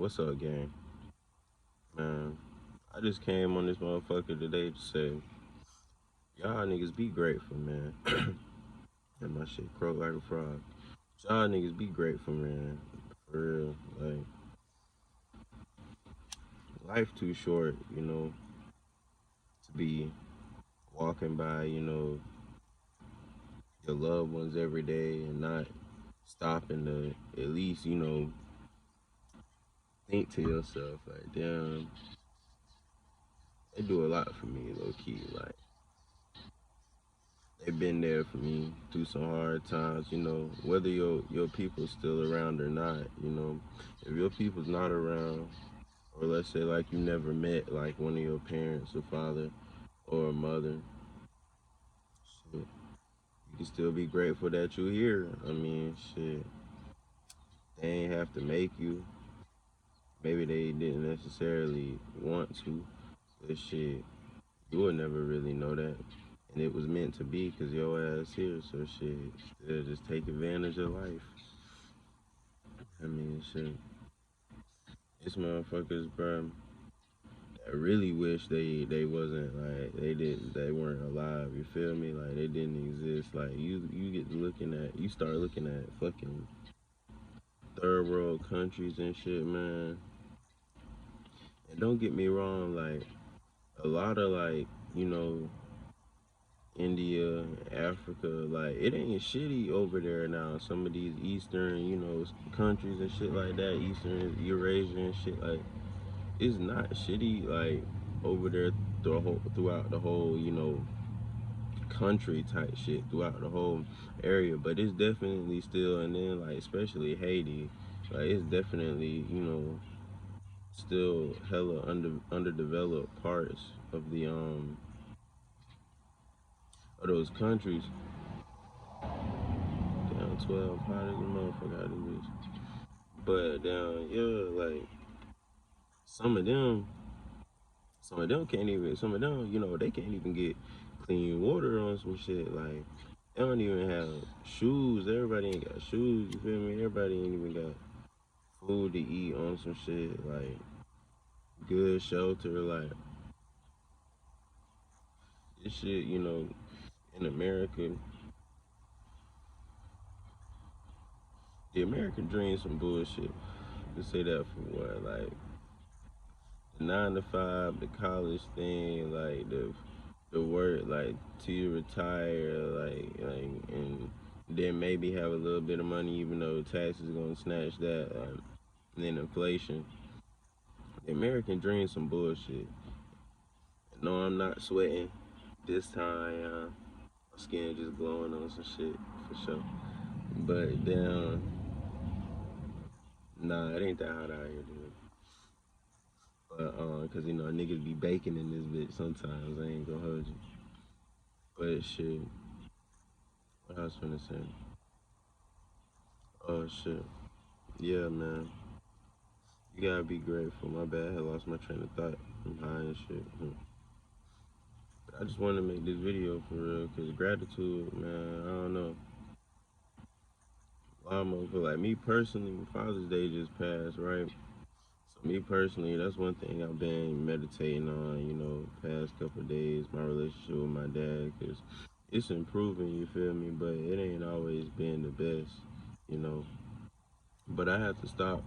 What's up, gang? Man, I just came on this motherfucker today to say, y'all niggas be grateful, man. And my shit croak like a frog. Y'all niggas be grateful, man. For real. Like, life too short, to be walking by, your loved ones every day and not stopping to at least, think to yourself, like, damn, they do a lot for me, low key. Like, they've been there for me through some hard times, whether your people's still around or not, if your people's not around, or let's say like you never met like one of your parents, a father or a mother, shit, you can still be grateful that you're here. I mean, shit, they ain't have to make you. Maybe they didn't necessarily want to, but shit, you would never really know that. And it was meant to be because your ass here, so shit, still just take advantage of life. I mean, shit. It's motherfuckers, bro. I really wish they wasn't like they weren't alive. You feel me? Like they didn't exist. Like you get to looking at you start looking at fucking third world countries and shit, man. And don't get me wrong, like a lot of like India, Africa, like it ain't shitty over there now. Some of these Eastern, countries and shit like that, Eastern Eurasia and shit like it's not shitty like over there throughout the whole country type shit throughout the whole area, but it's definitely still, and then like especially Haiti, like it's definitely still hella underdeveloped parts of the of those countries. Down 12 hot as a motherfucker out of this, but down yeah, like some of them some of them can't even some of them they can't even get clean water on some shit. Like they don't even have shoes. Everybody ain't got shoes. You feel me? Everybody ain't even got food to eat on some shit. Like good shelter. Like this shit. In America, the American dream some bullshit. To say that for what? Like the 9 to 5, the college thing, like the work, like till you retire, and then maybe have a little bit of money, even though taxes gonna snatch that, and then inflation. The American dream some bullshit. No, I'm not sweating this time. My skin just glowing on some shit for sure. But damn, nah, it ain't that hot out here, dude. But cause niggas be baking in this bitch sometimes. I ain't gonna hold you. But shit, what I was finna say? Oh shit, yeah, man. You gotta be grateful. My bad, I lost my train of thought. I'm high and shit. But I just wanted to make this video for real, cause gratitude, man. I don't know. For like me personally, Father's Day just passed, right? So me personally, that's one thing I've been meditating on, past couple of days, my relationship with my dad, cause it's improving, you feel me? But it ain't always been the best, you know. But I have to stop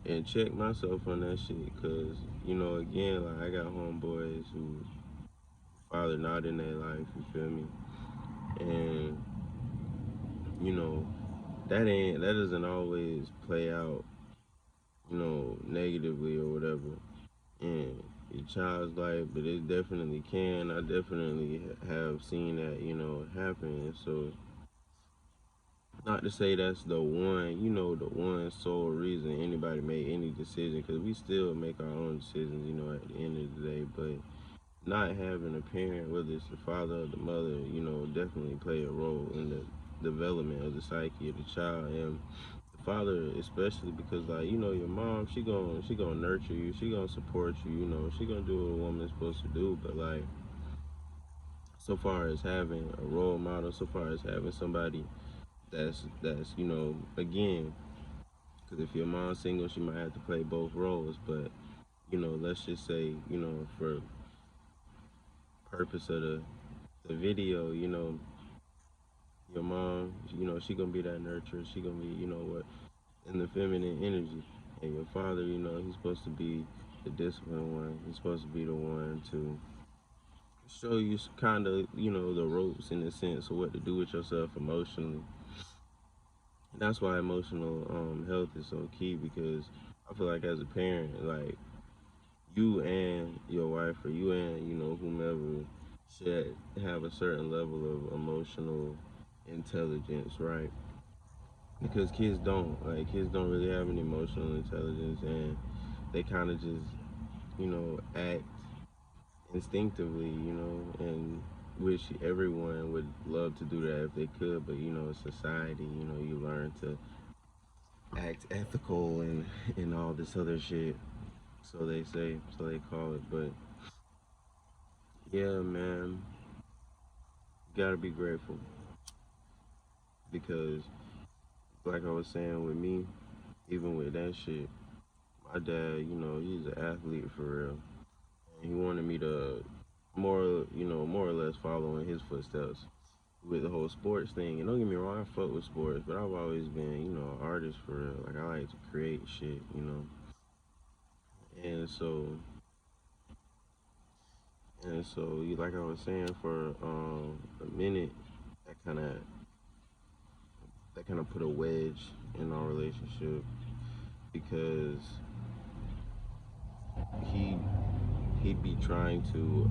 and check myself on that shit, cause again, like I got homeboys who father not in their life, you feel me? And you know that doesn't always play out, negatively or whatever in your child's life, but it definitely can. I definitely have seen that, happen. So not to say that's the one sole reason anybody made any decision, because we still make our own decisions, at the end of the day. But not having a parent, whether it's the father or the mother, definitely play a role in the development of the psyche of the child. And the father especially, because like your mom, she gonna nurture you, she gonna support you, she gonna do what a woman's supposed to do. But like so far as having a role model, so far as having somebody that's again Because if your mom's single, she might have to play both roles. But let's just say, for purpose of the video, your mom, she gonna be that nurturer. She gonna be, what, in the feminine energy. And your father, he's supposed to be the disciplined one. He's supposed to be the one to show you kind of, the ropes in the sense of what to do with yourself emotionally. And that's why emotional health is so key, because I feel like as a parent, like you and your wife, or you and whomever, should have a certain level of emotional intelligence, right? Because kids don't really have any emotional intelligence, and they kind of just act instinctively, and which everyone would love to do that if they could, but society, you learn to act ethical and all this other shit. So they say, so they call it. But yeah, man, you gotta be grateful, because like I was saying with me, even with that shit, my dad, he's an athlete for real. And he wanted me to more or less follow in his footsteps with the whole sports thing. And don't get me wrong, I fuck with sports, but I've always been, an artist for real. Like, I like to create shit. And so, like I was saying, for a minute, that kind of put a wedge in our relationship, because he he'd be trying to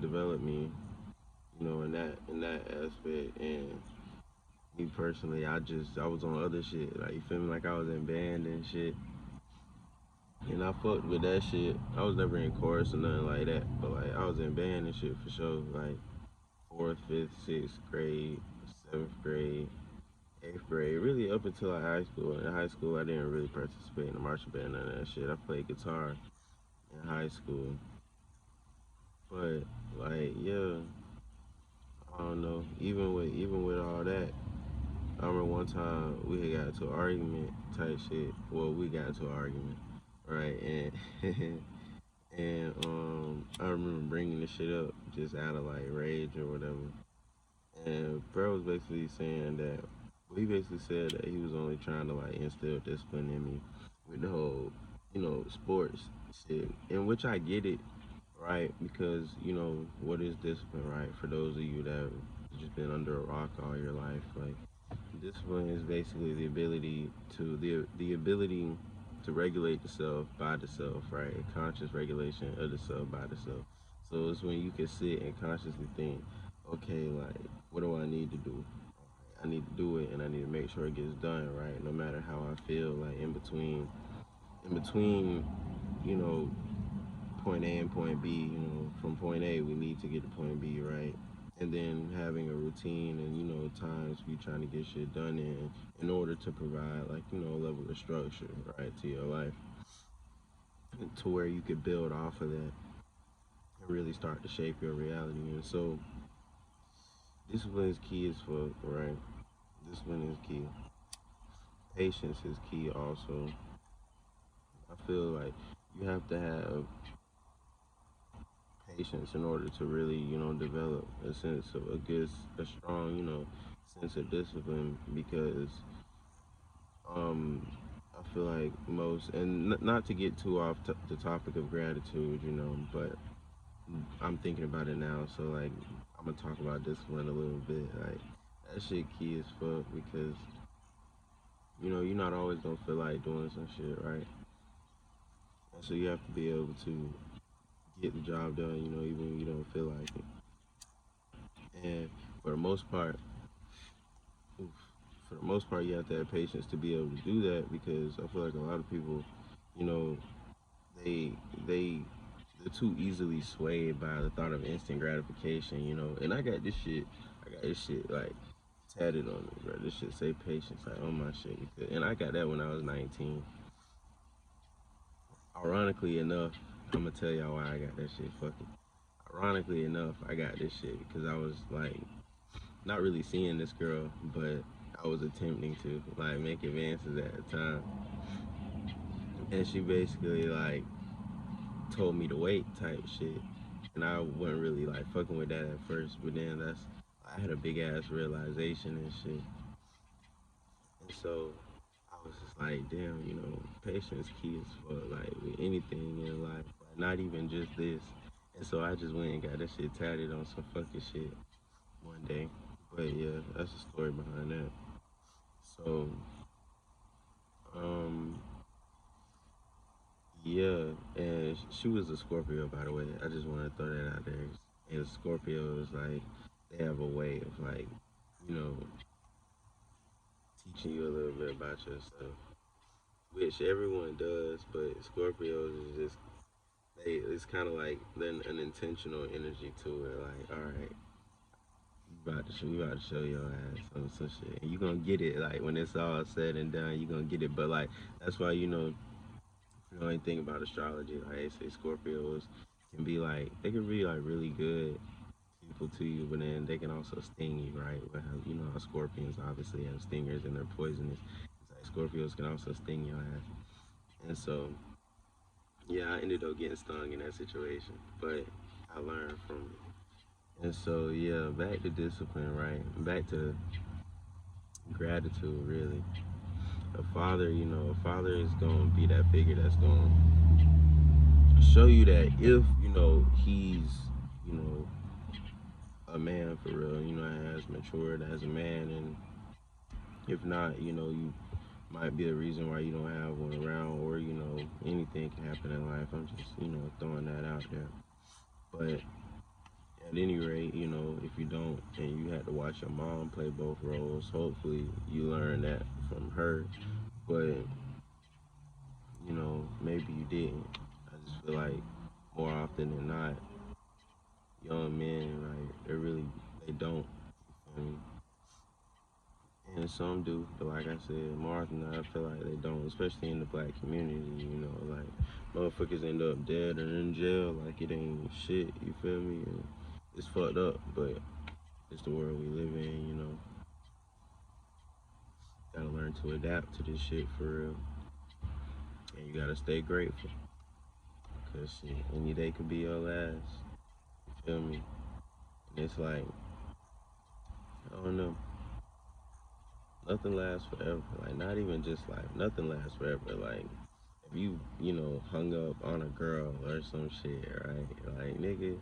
develop me, in that aspect. And me personally, I was on other shit. Like, you feel me? Like, I was in band and shit. And I fucked with that shit. I was never in chorus or nothing like that. But like, I was in band and shit for sure. Like, fourth, fifth, sixth grade, seventh grade, eighth grade, really up until like high school. In high school, I didn't really participate in the marching band, none of that shit. I played guitar in high school. But like, yeah, I don't know. Even with all that, I remember one time we had got into an argument type shit. Well, we got into an argument, right? And I remember bringing the shit up just out of like rage or whatever. And bro was basically saying that, well, he basically said that he was only trying to like instill discipline in me with the whole, sports shit. In which I get it, right? Because what is discipline, right? For those of you that have just been under a rock all your life, like, discipline is basically the ability to regulate the self by the self, right? A conscious regulation of the self by the self. So it's when you can sit and consciously think, okay, like, what do I need to do? I need to do it, and I need to make sure it gets done, right? No matter how I feel, like, in between, you know, point A and point B. From point A, we need to get to point B, right? And then having a routine and times we trying to get shit done in order to provide, like, a level of structure, right, to your life, to where you could build off of that and really start to shape your reality. And so discipline is key as fuck, right? Discipline is key. Patience is key also. I feel like you have to have patience in order to really, develop a sense of a strong, sense of discipline, because um, I feel like most, and not to get too off the topic of gratitude, but I'm thinking about it now, so like, I'm gonna talk about discipline a little bit. Like, that shit key as fuck, because you're not always gonna feel like doing some shit, right? And so you have to be able to get the job done, even when you don't feel like it. And for the most part, oof, you have to have patience to be able to do that, because I feel like a lot of people, you know, they they they're too easily swayed by the thought of instant gratification, And I got this shit like tatted on me, bro. This shit say patience like on my shit, and I got that when I was 19. Ironically enough, I'm gonna tell y'all why I got that shit. Fuck it. Ironically enough, I got this shit because I was like not really seeing this girl, but I I was attempting to like make advances at the time, and she basically like told me to wait type shit, and I wasn't really like fucking with that at first, but then I had a big ass realization and shit, and so I was just like, damn, patience key as fuck, like with anything in life, like not even just this. And so I just went and got that shit tatted on some fucking shit one day. But yeah, that's the story behind that. So, um, yeah, and she was a Scorpio, by the way. I just want to throw that out there. And Scorpios, like, they have a way of, like, you know, teaching you a little bit about yourself, which everyone does, but Scorpios is just, it's kind of like then an intentional energy to it. Like, all right, we about to show your ass some shit. And you gonna get it, like, when it's all said and done, you gonna get it. But, like, that's why, if you know anything about astrology, like they say Scorpios can be like, they can be like really good people to you, but then they can also sting you, right? But how scorpions obviously have stingers and they're poisonous. It's like Scorpios can also sting your ass. And so, yeah, I ended up getting stung in that situation, but I learned from it. And so, yeah, back to discipline, right? Back to gratitude, really. A father is going to be that figure that's going to show you that if, he's, you know, a man for real, has matured as a man, and if not, you might be the reason why you don't have one around, or anything can happen in life. I'm just throwing that out there. But at any rate, if you don't and you had to watch your mom play both roles, hopefully you learn that from her. But maybe you didn't. I just feel like more often than not, young men, like they don't. You feel me? And some do, but like I said, more often than not, I feel like they don't, especially in the black community. Like motherfuckers end up dead or in jail, like it ain't shit. You feel me? And it's fucked up, but it's the world we live in. Gotta learn to adapt to this shit for real, and you gotta stay grateful, cause shit, any day could be your last. You feel me? And it's like, I don't know. Nothing lasts forever. Like, not even just like nothing lasts forever. Like, if you, hung up on a girl or some shit, right? Like, nigga,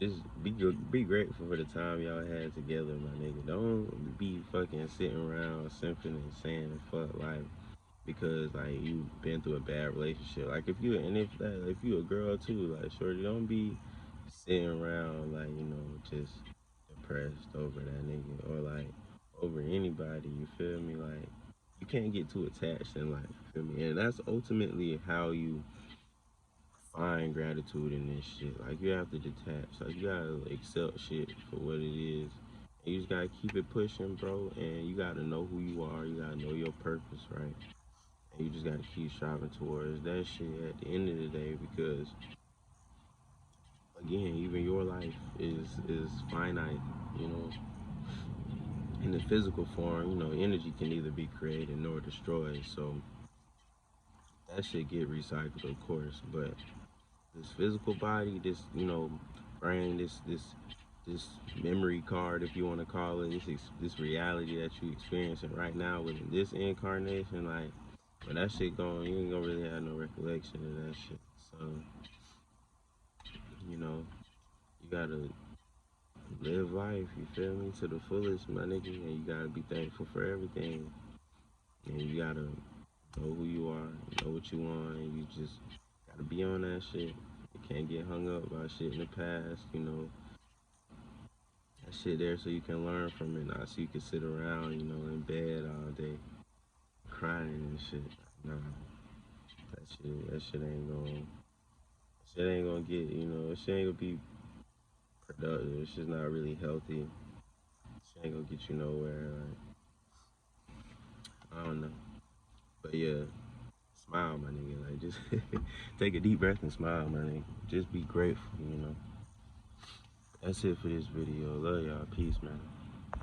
just be good, be grateful for the time y'all had together, my nigga. Don't be fucking sitting around simping and saying fuck life because like you been through a bad relationship. Like if you a girl too, like shorty, don't be sitting around like just depressed over that nigga or like over anybody. You feel me? Like you can't get too attached in life. You feel me? And that's ultimately how you find gratitude in this shit. Like you have to detach. Like you gotta accept shit for what it is. And you just gotta keep it pushing, bro. And you gotta know who you are. You gotta know your purpose, right? And you just gotta keep striving towards that shit at the end of the day because again, even your life is finite, you know. In the physical form, energy can neither be created nor destroyed. So that shit get recycled of course. But this physical body, this, brain, this memory card, if you want to call it, this reality that you experiencing right now within this incarnation, like when that shit gone, you ain't gonna really have no recollection of that shit. So, you know, you gotta live life, you feel me, to the fullest, my nigga, and you gotta be thankful for everything. And you gotta know who you are, know what you want, and you just gotta be on that shit. You can't get hung up by shit in the past, that shit there so you can learn from it, not so you can sit around, in bed all day crying and shit. Nah, that shit ain't gonna get, that shit ain't gonna be productive. It's just not really healthy. Shit ain't gonna get you nowhere. Like, I don't know. But yeah, smile, my nigga. Like, just take a deep breath and smile, my nigga. Just be grateful. That's it for this video. Love y'all. Peace, man.